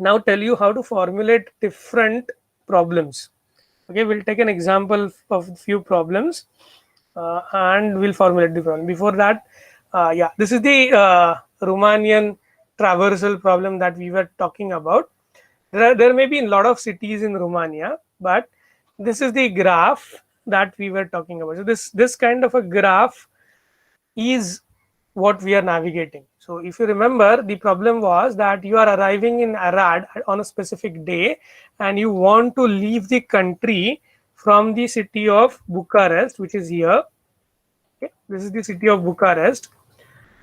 now tell you how to formulate different problems. Okay, we'll take an example of few problems and we'll formulate the problem. Before that, yeah, this is the Romanian traversal problem that we were talking about. There may be a lot of cities in Romania, but this is the graph that we were talking about. So this kind of a graph is what we are navigating. So if you remember, the problem was that you are arriving in Arad on a specific day and you want to leave the country from the city of Bucharest, which is here. Okay, this is the city of Bucharest,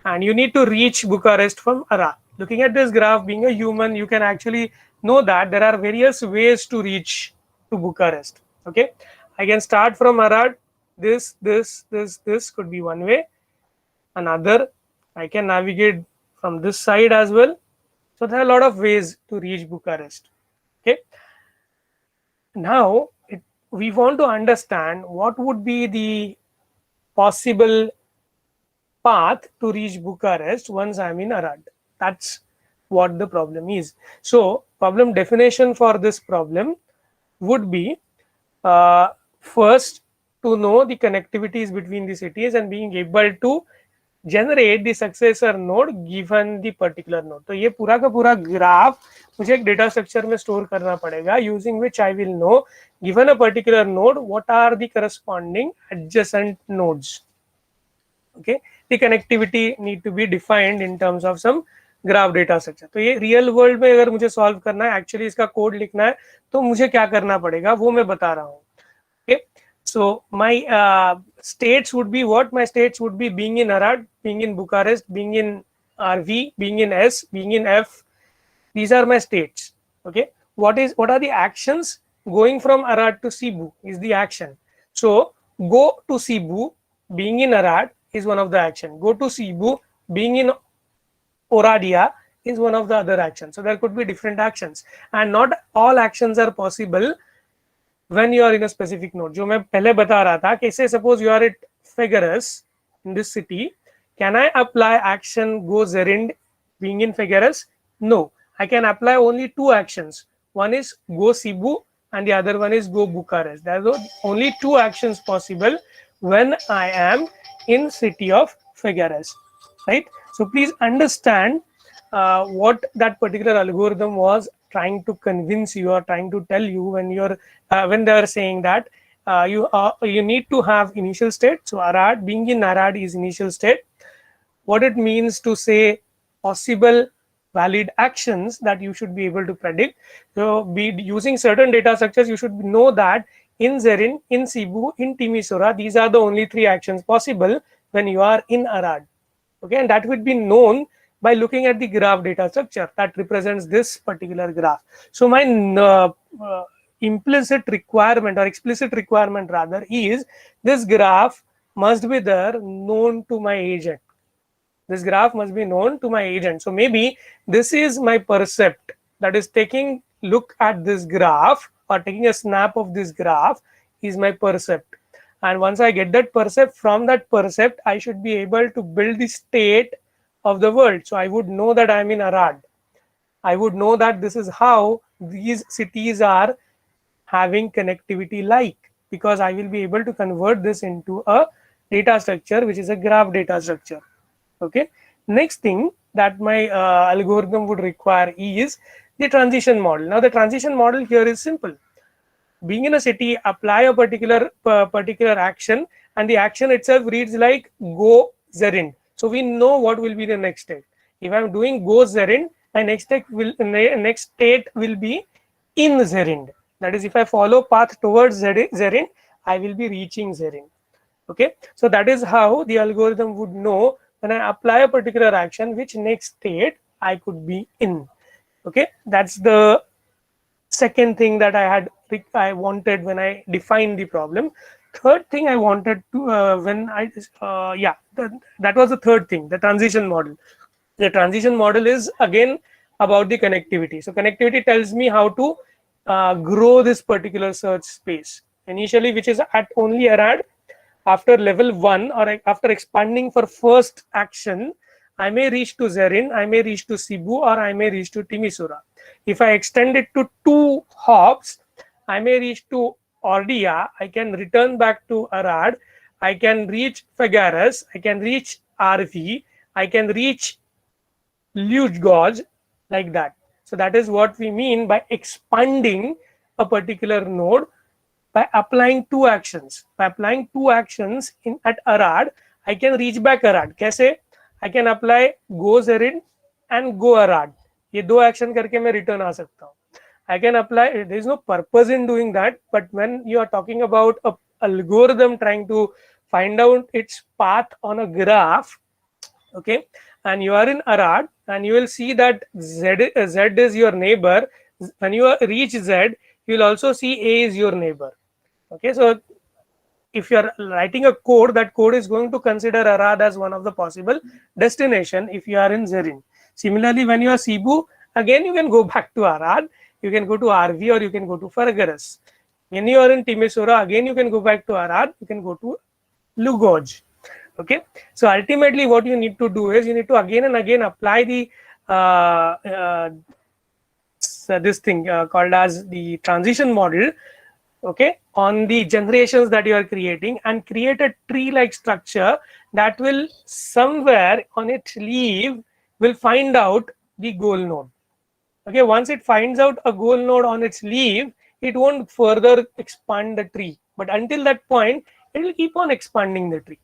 and you need to reach Bucharest from Arad. Looking at this graph, being a human, you can actually know that there are various ways to reach to Bucharest. Okay, I can start from Arad. This could be one way. Another, I can navigate from this side as well. So there are a lot of ways to reach Bucharest. Okay, now we want to understand what would be the possible path to reach Bucharest once I'm in Arad. That's what the problem is. So problem definition for this problem would be, first, to know the connectivities between the cities and being able to generate the successor node given the particular node. तो ये पूरा का पूरा graph मुझे एक data structure में store करना पड़ेगा, using which I will know, given a particular node, what are the corresponding adjacent nodes. Okay, the connectivity need to be defined in terms of some graph data structure. तो ये real world में अगर मुझे solve करना है, actually इसका code लिखना है, तो मुझे क्या करना पड़ेगा वो मैं बता रहा हूँ. Okay, so my states would be what? My states would be being in Arad, being in Bucharest, being in RV, being in S, being in F. These are my states. Okay, what are the actions? Going from Arad to Cebu is the action. So go to Cebu, being in Arad is one of the action. Go to Cebu, being in Oradea is one of the other actions. So there could be different actions, and not all actions are possible when you are in a specific node. जो मैं पहले बता रहा था कि say suppose you are at Figueres in this city, can I apply action go Zerind being in Figueres? No, I can apply only two actions. One is go Cebu and the other one is go Bucharest. There are only two actions possible when I am in city of Figueres, right? So please understand what that particular algorithm was trying to convince you or trying to tell you when you're when they are saying that you need to have initial state. So Arad, being in Arad is initial state. What it means to say possible valid actions that you should be able to predict. So be using certain data structures, you should know that in Zerin, in Cebu, in Timisoara, these are the only three actions possible when you are in Arad. Okay, and that would be known by looking at the graph data structure that represents this particular graph. So my implicit requirement or explicit requirement rather is this graph must be there known to my agent. This graph must be known to my agent. So maybe this is my percept that is taking look at this graph or taking a snap of this graph is my percept. And once I get that percept, from that percept, I should be able to build the state of the world. So I would know that I'm in Arad. I would know that this is how these cities are having connectivity like, because I will be able to convert this into a data structure, which is a graph data structure. Okay. Next thing that my algorithm would require is the transition model. Now the transition model here is simple. Being in a city, apply a particular action, and the action itself reads like go Zerind. So we know what will be the next state. If I'm doing go Zerind, my next state will be in Zerind. That is, if I follow path towards Zerind, I will be reaching Zerind. Okay, so that is how the algorithm would know when I apply a particular action which next state I could be in. Okay, that's the second thing that I wanted when I defined the problem. Third thing I wanted to that was the third thing, the transition model. The transition model is again about the connectivity. So connectivity tells me how to grow this particular search space initially, which is at only Arad. After level 1 or after expanding for first action, I may reach to Zerin, I may reach to Cebu, or I may reach to Timisoara. If I extend it to 2 hops, I may reach to Ordia, I can return back to Arad, I can reach Fagares, I can reach RV, I can reach Luge Gorge, like that. So that is what we mean by expanding a particular node by applying 2 actions. By applying 2 actions in at Arad, I can reach back Arad. कैसे? I can apply go Zerin and go Arad. ये 2 action करके मैं return आ सकता हूँ. I can apply, there is no purpose in doing that, but when you are talking about a algorithm trying to find out its path on a graph, okay, and you are in Arad, and you will see that Z is your neighbor. When you reach Z, you will also see A is your neighbor. Okay, so if you are writing a code, that code is going to consider Arad as one of the possible destination if you are in Zerin. Similarly, when you are Cebu, again you can go back to Arad, you can go to RV, or you can go to Faragaras. When you are in Timisoara, again you can go back to Arad, you can go to Lugoj. Okay, so ultimately what you need to do is you need to again and again apply the this thing called as the transition model, okay, on the generations that you are creating, and create a tree like structure that will somewhere on its leaf will find out the goal node. Okay, once it finds out a goal node on its leaf, it won't further expand the tree, but until that point it will keep on expanding the tree.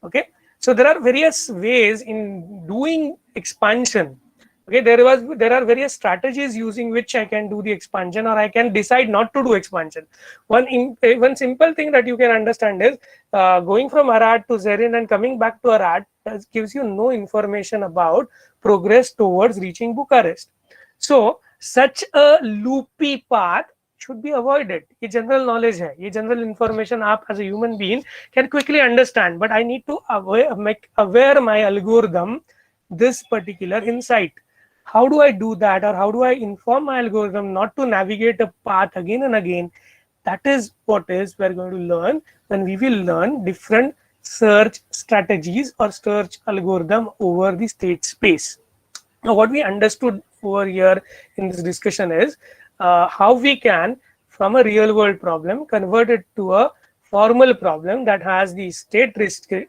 Okay, so there are various ways in doing expansion. Okay, there are various strategies using which I can do the expansion, or I can decide not to do expansion. One simple thing that you can understand is going from Arad to Zerin and coming back to Arad gives you no information about progress towards reaching Bucharest. So such a loopy path should be avoided. ये general knowledge है, ये general information आप as a human being can quickly understand, but I need to make aware my algorithm this particular insight. How do I do that, or how do I inform my algorithm not to navigate a path again and again? That is what is we're going to learn when we will learn different search strategies or search algorithm over the state space. Now, what we understood over here in this discussion is how we can, from a real world problem, convert it to a formal problem that has the state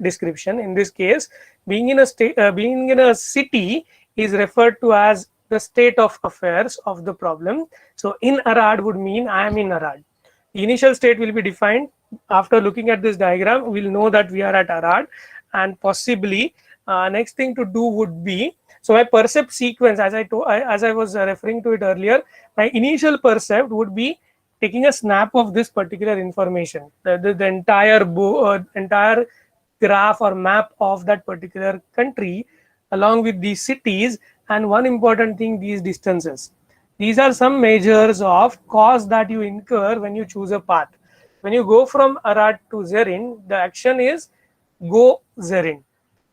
description. In this case, being in a city is referred to as the state of affairs of the problem. So in Arad would mean I am in Arad. The initial state will be defined. After looking at this diagram, we'll know that we are at Arad, and possibly next thing to do would be, so my percept sequence, as I was referring to it earlier, my initial percept would be taking a snap of this particular information, the entire graph or map of that particular country, along with these cities, and one important thing, these distances. These are some measures of cost that you incur when you choose a path. When you go from Arad to Zerin, the action is go Zerin.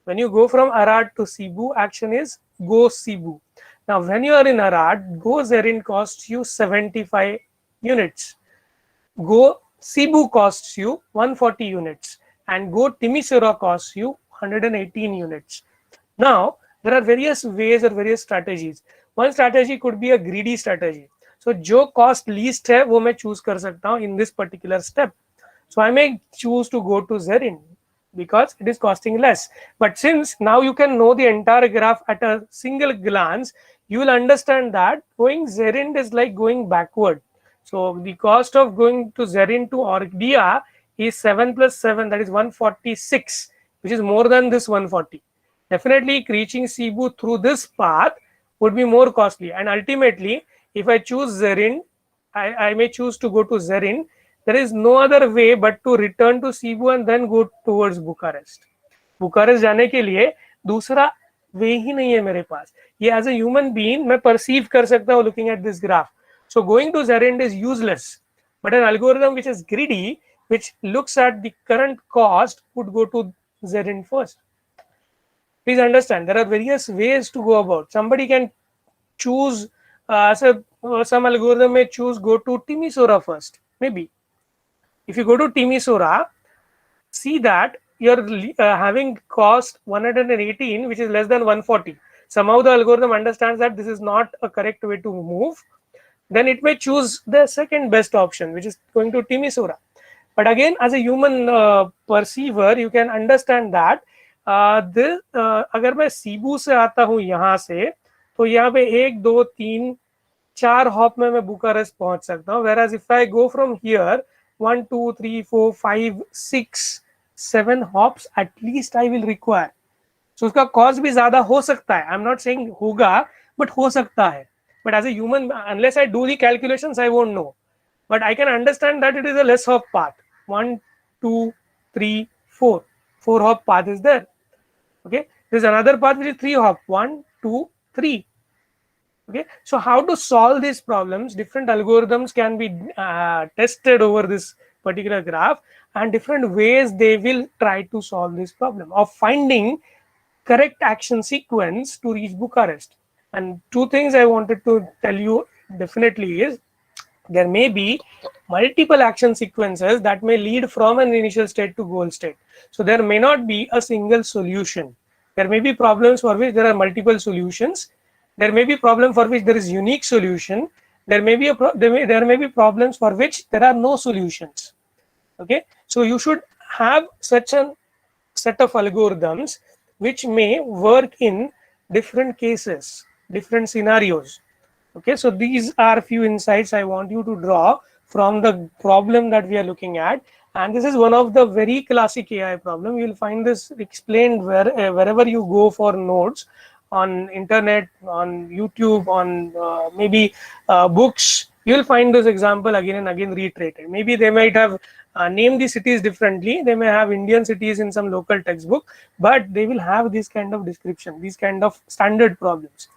When you go from Arad to Cebu, action is go Cebu. Now, when you are in Arad, go Zerin costs you 75 units. Go Cebu costs you 140 units, and go Timisoara costs you 118 units. Now, there are various ways or various strategies. One strategy could be a greedy strategy. So, जो cost least है वो मैं choose कर सकता हूँ in this particular step. So, I may choose to go to Zerin because it is costing less. But since now you can know the entire graph at a single glance, you will understand that going Zerin is like going backward. So the cost of going to Zerin to Ordia is 7 plus 7, that is 146, which is more than this 140. Definitely reaching Cebu through this path would be more costly. And ultimately, if I choose Zerin, I may choose to go to Zerin. There is no other way but to return to Cebu and then go towards Bucharest. Bucharest जाने के लिए दूसरा वे ही नहीं है मेरे पास. ये as a human being मैं perceive कर सकता हूँ looking at this graph. So going to Zerin is useless. But an algorithm which is greedy, which looks at the current cost, would go to Zerin first. Please understand, there are various ways to go about. Somebody can choose, some algorithm may choose go to Timisoara first, maybe. If you go to Timisoara, see that you're having cost 118, which is less than 140. Somehow the algorithm understands that this is not a correct way to move, then it may choose the second best option, which is going to Timisura. But again, as a human perceiver, you can understand that अगर मैं Cebu से आता हूँ यहाँ से, तो यहाँ पे 1 2 3 4 हॉप में मैं बुकारेस्ट पहुंच सकता हूँ. Whereas if I go from here 1 2 3 4 5 6 7 hops at least I will require. So उसका कॉस्ट भी ज्यादा हो सकता है. आई एम नॉट सेइंग होगा, बट हो सकता है. But as a human, unless I do the calculations, I won't know. But I can understand that it is a less hop path. 1 2 3 4. 4 hop path is there. Okay, there's another path which is 3 hop. 1 2 3. Okay, so how to solve these problems? Different algorithms can be tested over this particular graph, and different ways they will try to solve this problem of finding correct action sequence to reach Bucharest. And two things I wanted to tell you definitely is there may be multiple action sequences that may lead from an initial state to goal state. So there may not be a single solution. There may be problems for which there are multiple solutions. There may be problem for which there is unique solution. There may be there may be problems for which there are no solutions. Okay, so you should have such a set of algorithms which may work in different cases, different scenarios. Okay, so these are few insights I want you to draw from the problem that we are looking at. And this is one of the very classic AI problem. You will find this explained wherever you go for nodes, on internet, on YouTube, on maybe books. You will find this example again and again reiterated. Maybe they might have named the cities differently. They may have Indian cities in some local textbook, but they will have this kind of description, these kind of standard problems.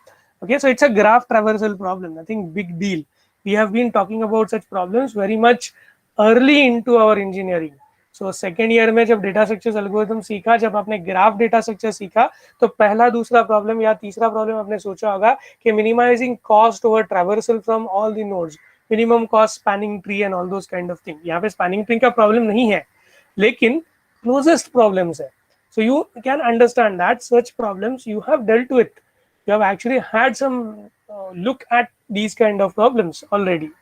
Okay, so it's a graph traversal problem, nothing big deal. We have been talking about such problems very much early into our engineering. So second year में जब data structures algorithm सीखा, जब आपने graph data structure सीखा, तो पहला दूसरा problem या तीसरा प्रॉब्लम आपने सोचा होगा कि minimising cost over traversal from all the nodes, minimum cost spanning tree and all those kind of thing. यहाँ पे स्पैनिंग ट्री का प्रॉब्लम नहीं है, लेकिन क्लोजेस्ट प्रॉब्लम्स है. So you can understand that such problems you have dealt with. You have actually had some look at these kind of problems already.